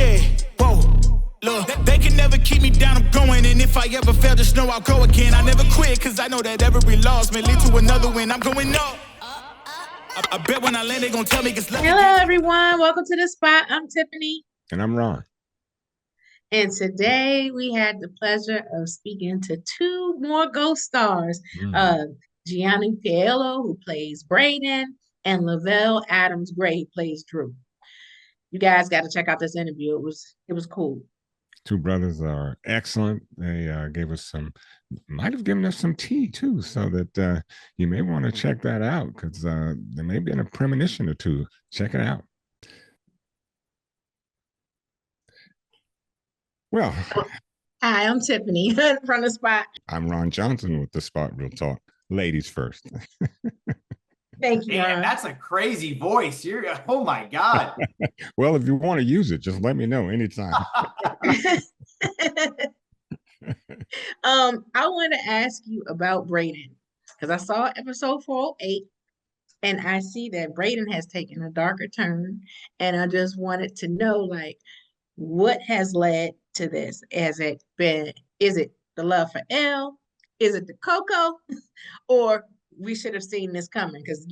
yeah, whoa. Look, they can never keep me down, I'm going. And if I ever fail, just know I'll go again. I never quit, cause I know that every loss may lead to another win. I'm going up. I bet when I land, they gonna tell me it's lucky. Hello, everyone. Welcome to the spot. I'm Tiffany. And I'm Ron. And today we had the pleasure of speaking to two more Ghost stars, Gianni Paolo, who plays Braden, and Lovell Adams Gray, who plays Dru. You guys got to check out this interview. It was cool. Two brothers are excellent. They might have given us some tea too, so that you may want to check that out because there may be a premonition or two. Check it out. Well, hi, I'm Tiffany from the spot. I'm Ron Johnson with the Spot Real Talk. Ladies first. Thank you, Ron. That's a crazy voice. Oh my God. Well, if you want to use it, just let me know anytime. I want to ask you about Braden because I saw episode 408 and I see that Braden has taken a darker turn, and I just wanted to know, like, what has led to this? Is it the love for Elle? Is it the Coco? Or we should have seen this coming because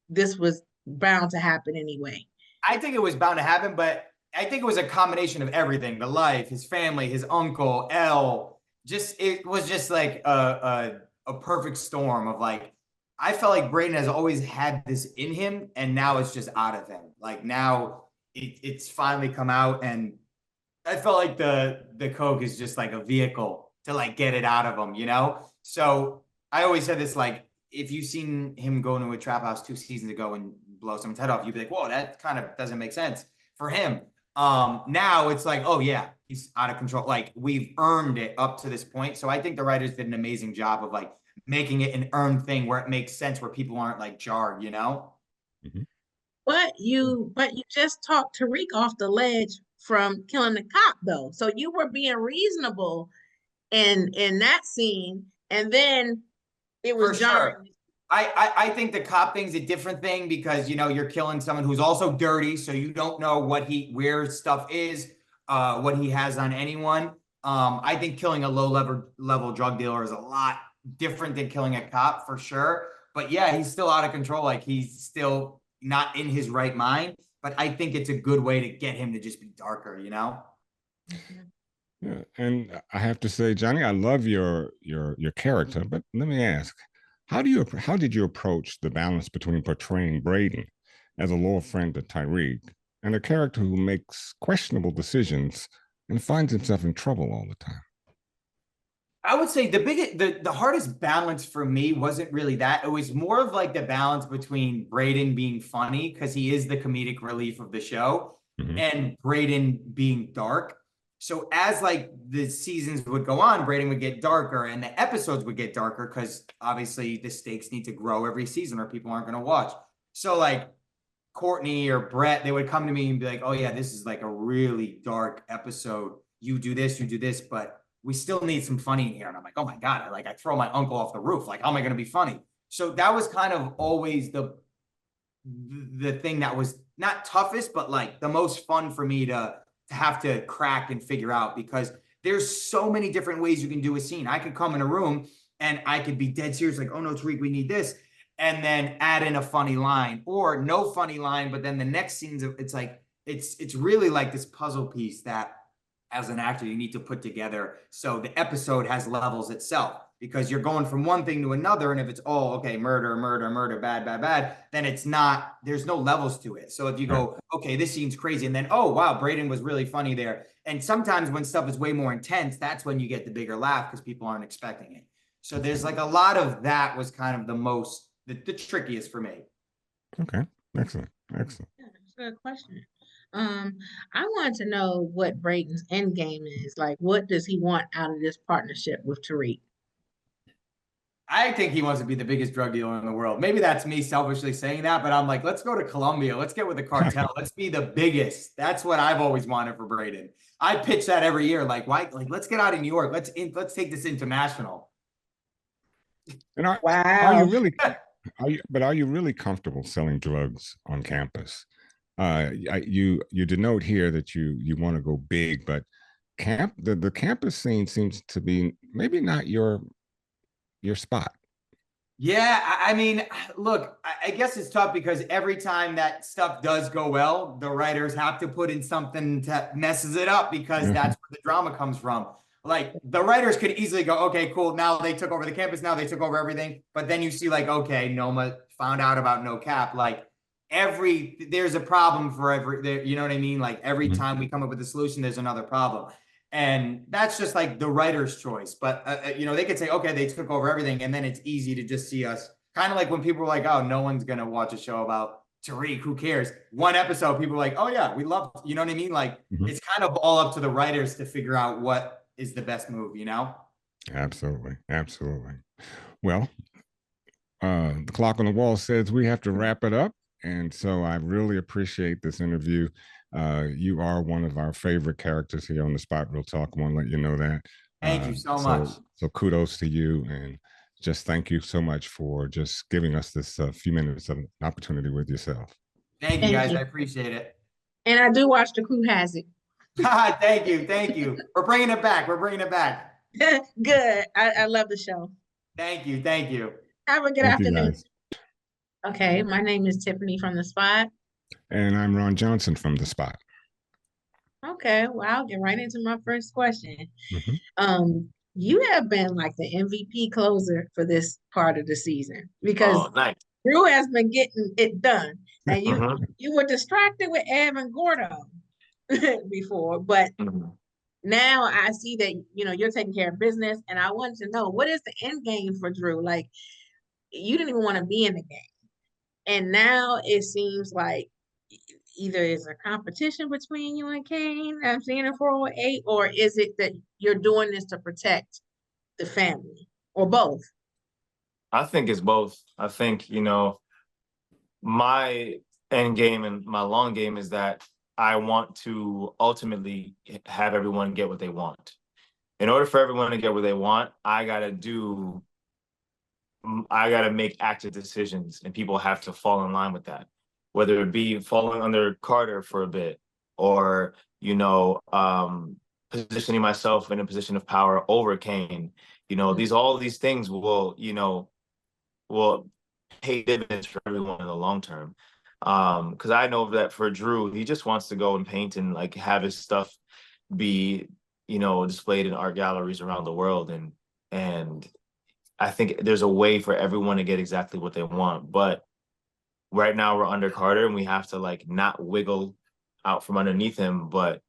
this was bound to happen anyway. I think it was bound to happen, but I think it was a combination of everything: the life, his family, his uncle, Elle. It was just like a perfect storm of like, I felt like Braden has always had this in him, and now it's just out of him. Like now it's finally come out, and I felt like the Coke is just like a vehicle to like get it out of him, you know? So I always said this, like, if you've seen him go into a trap house 2 seasons ago and blow someone's head off, you'd be like, whoa, that kind of doesn't make sense for him. Now it's like, oh yeah, he's out of control. Like we've earned it up to this point. So I think the writers did an amazing job of like making it an earned thing where it makes sense, where people aren't like jarred, you know? Mm-hmm. But you just talked Tariq off the ledge from killing the cop though. So you were being reasonable in that scene, and then it was jarring. Sure. I think the cop thing's a different thing because, you know, you're killing someone who's also dirty. So you don't know where stuff is, what he has on anyone. I think killing a low level drug dealer is a lot different than killing a cop for sure. But yeah, he's still out of control. Like he's still not in his right mind, but I think it's a good way to get him to just be darker, you know? Yeah, and I have to say, Johnny, I love your character, but let me ask, how did you approach the balance between portraying Braden as a loyal friend to Tariq and a character who makes questionable decisions and finds himself in trouble all the time? I would say the hardest balance for me wasn't really that. It was more of like the balance between Braden being funny because he is the comedic relief of the show, and Braden being dark. So as like the seasons would go on, Braden would get darker and the episodes would get darker because obviously the stakes need to grow every season or people aren't going to watch. So like Courtney or Brett, they would come to me and be like, oh yeah, this is like a really dark episode. You do this, but we still need some funny in here. And I'm like, oh my God, I throw my uncle off the roof. Like, how am I going to be funny? So that was kind of always the thing that was not toughest, but like the most fun for me to have to crack and figure out, because there's so many different ways you can do a scene. I could come in a room and I could be dead serious, like, oh no, Tariq, we need this. And then add in a funny line or no funny line. But then the next scene's, it's like, it's really like this puzzle piece that as an actor, you need to put together. So the episode has levels itself, because you're going from one thing to another. And if it's, oh, okay, murder, bad, then it's not, there's no levels to it. So if you go, okay, this seems crazy. And then, oh, wow, Braden was really funny there. And sometimes when stuff is way more intense, that's when you get the bigger laugh because people aren't expecting it. So there's like a lot of that was kind of the trickiest for me. Okay, excellent. Yeah, that's a good question. I want to know what Braden's end game is. Like, what does he want out of this partnership with Tariq? I think he wants to be the biggest drug dealer in the world. Maybe that's me selfishly saying that, but I'm like, let's go to Colombia. Let's get with the cartel. Let's be the biggest. That's what I've always wanted for Braden. I pitch that every year. Like, why? Like, let's get out of New York. Let's take this international. And are you really comfortable selling drugs on campus? You denote here that you want to go big, but the campus scene seems to be maybe not your spot. Yeah, I mean, look, I guess it's tough because every time that stuff does go well, the writers have to put in something that messes it up because that's where the drama comes from. Like the writers could easily go, okay, cool. Now they took over the campus. Now they took over everything. But then you see like, okay, Noma found out about no cap. Like there's a problem for every, you know what I mean? Like every time we come up with a solution, there's another problem. And that's just like the writer's choice. But, they could say, okay, they took over everything. And then it's easy to just see us kind of like when people are like, oh, no one's going to watch a show about Tariq, who cares? One episode, people are like, oh, yeah, we love, you know what I mean? Like it's kind of all up to the writers to figure out what is the best move, you know? Absolutely. Absolutely. Well, the clock on the wall says we have to wrap it up. And so I really appreciate this interview. You are one of our favorite characters here on the Spot Real Talk. I want to let you know that. Thank you so much. So kudos to you, and just thank you so much for just giving us this few minutes of an opportunity with yourself. Thank you, guys. I appreciate it. And I do watch The Crew Has It. Thank you. Thank you. We're bringing it back. We're bringing it back. Good. I love the show. Thank you. Thank you. Have a good afternoon. Okay, my name is Tiffany from The Spot. And I'm Ron Johnson from The Spot. Okay, well, I'll get right into my first question. You have been like the MVP closer for this part of the season because nice. Dru has been getting it done. And you were distracted with Evan Gordo before, but now I see that you're taking care of business, and I wanted to know, what is the end game for Dru? Like, you didn't even want to be in the game. And now it seems like either it's a competition between you and Kane, I'm seeing in 408, or is it that you're doing this to protect the family, or both? I think it's both. I think, my end game and my long game is that I want to ultimately have everyone get what they want. In order for everyone to get what they want, I got to make active decisions, and people have to fall in line with that, whether it be following under Carter for a bit or, positioning myself in a position of power over Kane. All these things will pay dividends for everyone in the long term. Because I know that for Dru, he just wants to go and paint and like have his stuff be, displayed in art galleries around the world. And I think there's a way for everyone to get exactly what they want. But right now we're under Carter, and we have to like not wiggle out from underneath him, but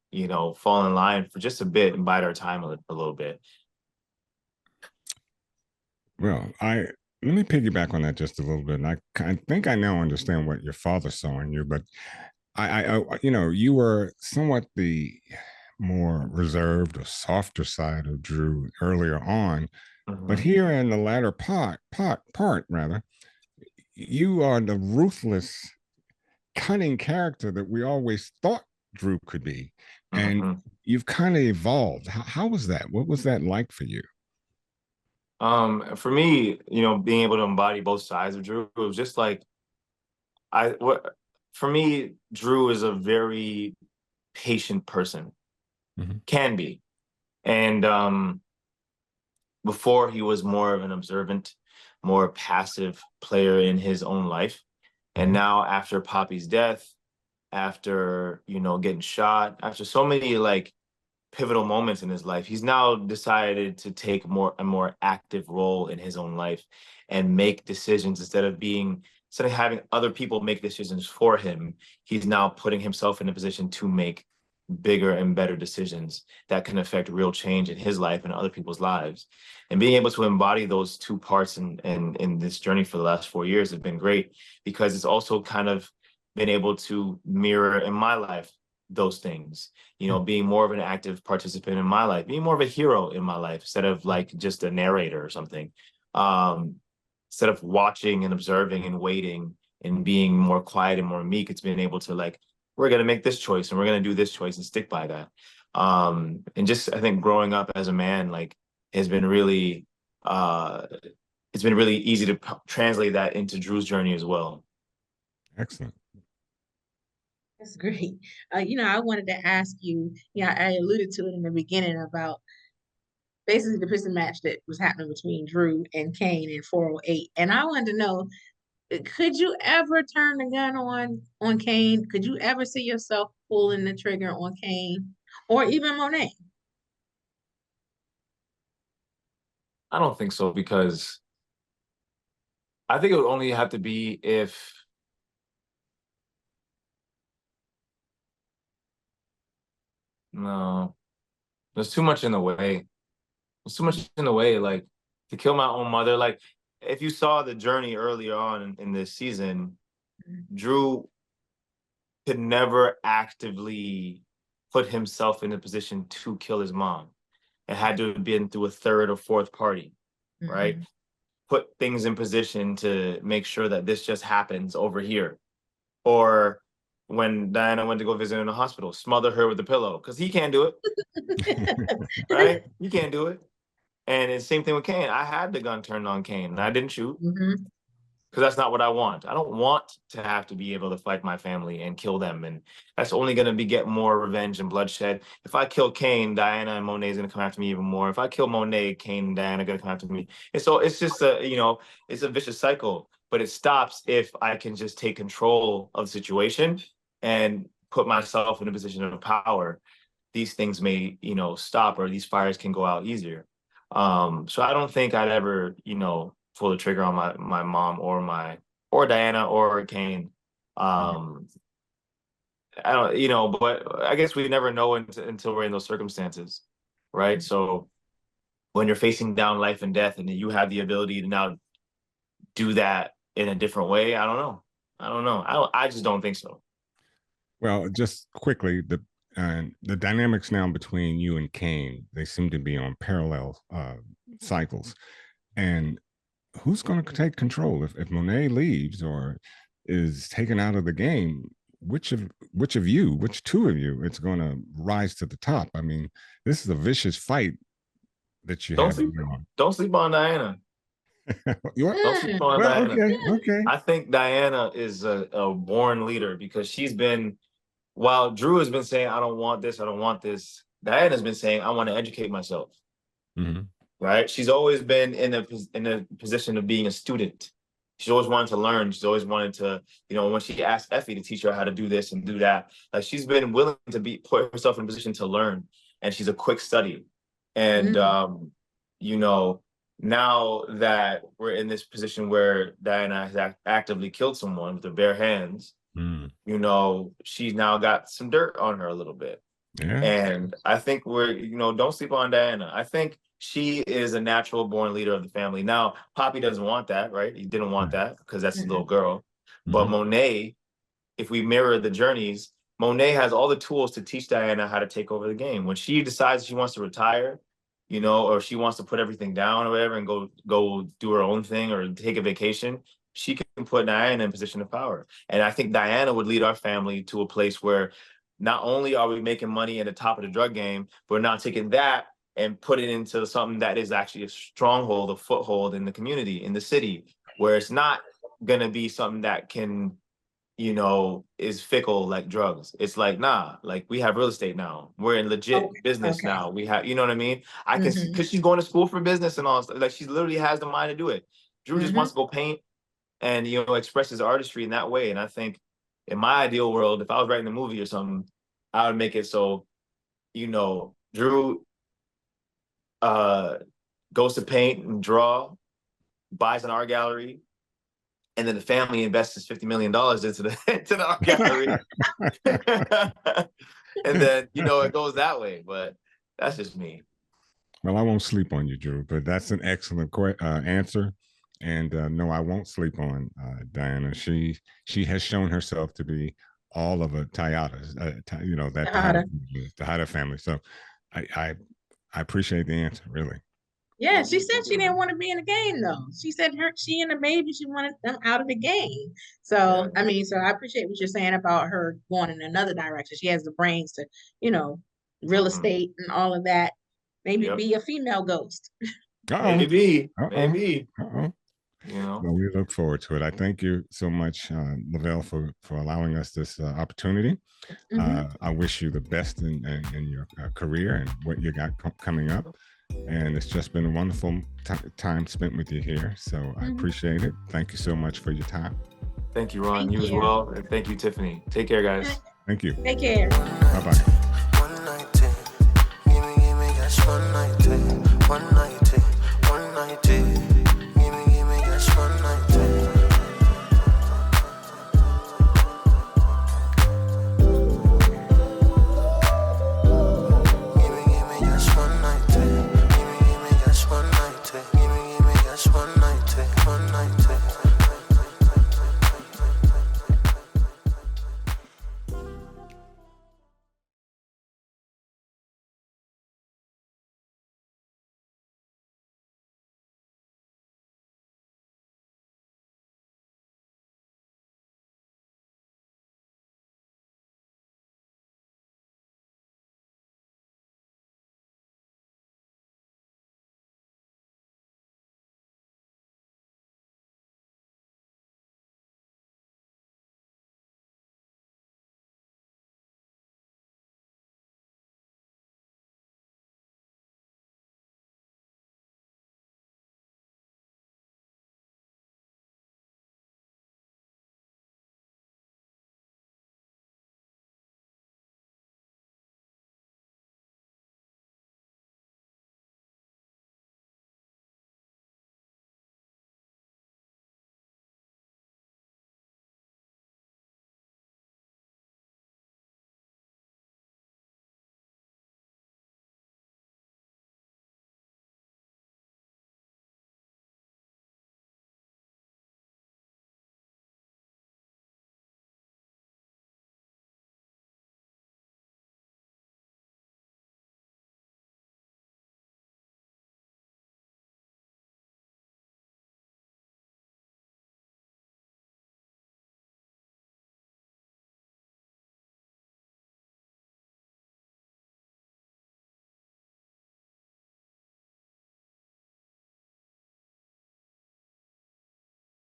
fall in line for just a bit and bide our time a little bit. Well, let me piggyback on that just a little bit. And I think I now understand what your father saw in you, but you were somewhat the more reserved or softer side of Dru earlier on. But here in the latter part, you are the ruthless, cunning character that we always thought Dru could be. And you've kind of evolved. How was that? What was that like for you? For me, being able to embody both sides of Dru, it was just like, for me, Dru is a very patient person, can be. And before, he was more of an observant, more passive player in his own life. And now after Poppy's death, after, getting shot, after so many like pivotal moments in his life, he's now decided to take a more active role in his own life and make decisions instead of having other people make decisions for him. He's now putting himself in a position to make bigger and better decisions that can affect real change in his life and other people's lives. And being able to embody those two parts in this journey for the last 4 years has been great, because it's also kind of been able to mirror in my life those things, being more of an active participant in my life, being more of a hero in my life instead of like just a narrator or something. Instead of watching and observing and waiting and being more quiet and more meek, it's been able to like, we're going to make this choice and we're going to do this choice and stick by that. And just, I think growing up as a man, like, has been really, it's been really easy to translate that into Dru's journey as well. Excellent. That's great. I wanted to ask you, I alluded to it in the beginning about basically the pissing match that was happening between Dru and Kane in 408. And I wanted to know, could you ever turn the gun on Kane? Could you ever see yourself pulling the trigger on Kane or even Monet? I don't think so, because I think it would only have to be if no, there's too much in the way. There's too much in the way. Like, to kill my own mother. Like, if you saw the journey earlier on in this season, Dru could never actively put himself in a position to kill his mom. It had to have been through a third or fourth party, right? Put things in position to make sure that this just happens over here. Or when Diana went to go visit her in the hospital, smother her with a pillow, because he can't do it, right? He can't do it. And it's the same thing with Kane. I had the gun turned on Kane, and I didn't shoot, because that's not what I want. I don't want to have to be able to fight my family and kill them, and that's only going to get more revenge and bloodshed. If I kill Kane, Diana and Monet is going to come after me even more. If I kill Monet, Kane and Diana are going to come after me. And so it's just it's a vicious cycle, but it stops if I can just take control of the situation and put myself in a position of power. These things may, stop, or these fires can go out easier. So I don't think I'd ever, pull the trigger on my mom or Diana or Kane. I don't, but I guess we never know until we're in those circumstances, right? So when you're facing down life and death, and you have the ability to now do that in a different way, I don't know. I just don't think so. Well, just quickly, the dynamics now between you and Kane, they seem to be on parallel cycles. And who's going to take control if Monet leaves or is taken out of the game? Which two of you, it's going to rise to the top? I mean, this is a vicious fight that you have. Don't sleep on Diana. Don't sleep on Diana. Okay. I think Diana is a born leader, because she's been, while Dru has been saying, I don't want this, Diana's been saying, I want to educate myself. Right? She's always been in a position of being a student. She's always wanted to learn. She's always wanted to, when she asked Effie to teach her how to do this and do that, like, she's been willing to put herself in a position to learn, and she's a quick study. And now that we're in this position where Diana has actively killed someone with her bare hands, she's now got some dirt on her a little bit. Yeah. And I think don't sleep on Diana. I think she is a natural born leader of the family. Now, Poppy doesn't want that, right? He didn't want that, because that's his little girl. But Monet, if we mirror the journeys, Monet has all the tools to teach Diana how to take over the game. When she decides she wants to retire, or she wants to put everything down or whatever and go do her own thing or take a vacation, she can put Diana in a position of power. And I think Diana would lead our family to a place where not only are we making money at the top of the drug game, but we're not taking that and put it into something that is actually a stronghold, a foothold in the community, in the city, where it's not going to be something that can, is fickle like drugs. It's like, nah, like, we have real estate now. We're in legit business now. We have, you know what I mean? I can see, because she's going to school for business and all stuff. Like, she literally has the mind to do it. Dru just wants to go paint and, express his artistry in that way. And I think in my ideal world, if I was writing a movie or something, I would make it so, Dru goes to paint and draw, buys an art gallery, and then the family invests $50 million into the art gallery. And then, it goes that way. But that's just me. Well, I won't sleep on you, Dru, but that's an excellent answer. And no, I won't sleep on Diana. She has shown herself to be all of a Tejada's, that Tejada family. So I appreciate the answer, really. Yeah, she said she didn't want to be in the game, though. She said she and the baby, she wanted them out of the game. So, so I appreciate what you're saying about her going in another direction. She has the brains to, real estate and all of that. Maybe be a female ghost. Maybe. you know. Well, we look forward to it. I thank you so much, Lavel, for allowing us this opportunity. I wish you the best in your career and what you got coming up. And it's just been a wonderful time spent with you here. So I appreciate it. Thank you so much for your time. Thank you, Ron. You as well. And thank you, Tiffany. Take care, guys. Thank you. Take care. Bye-bye.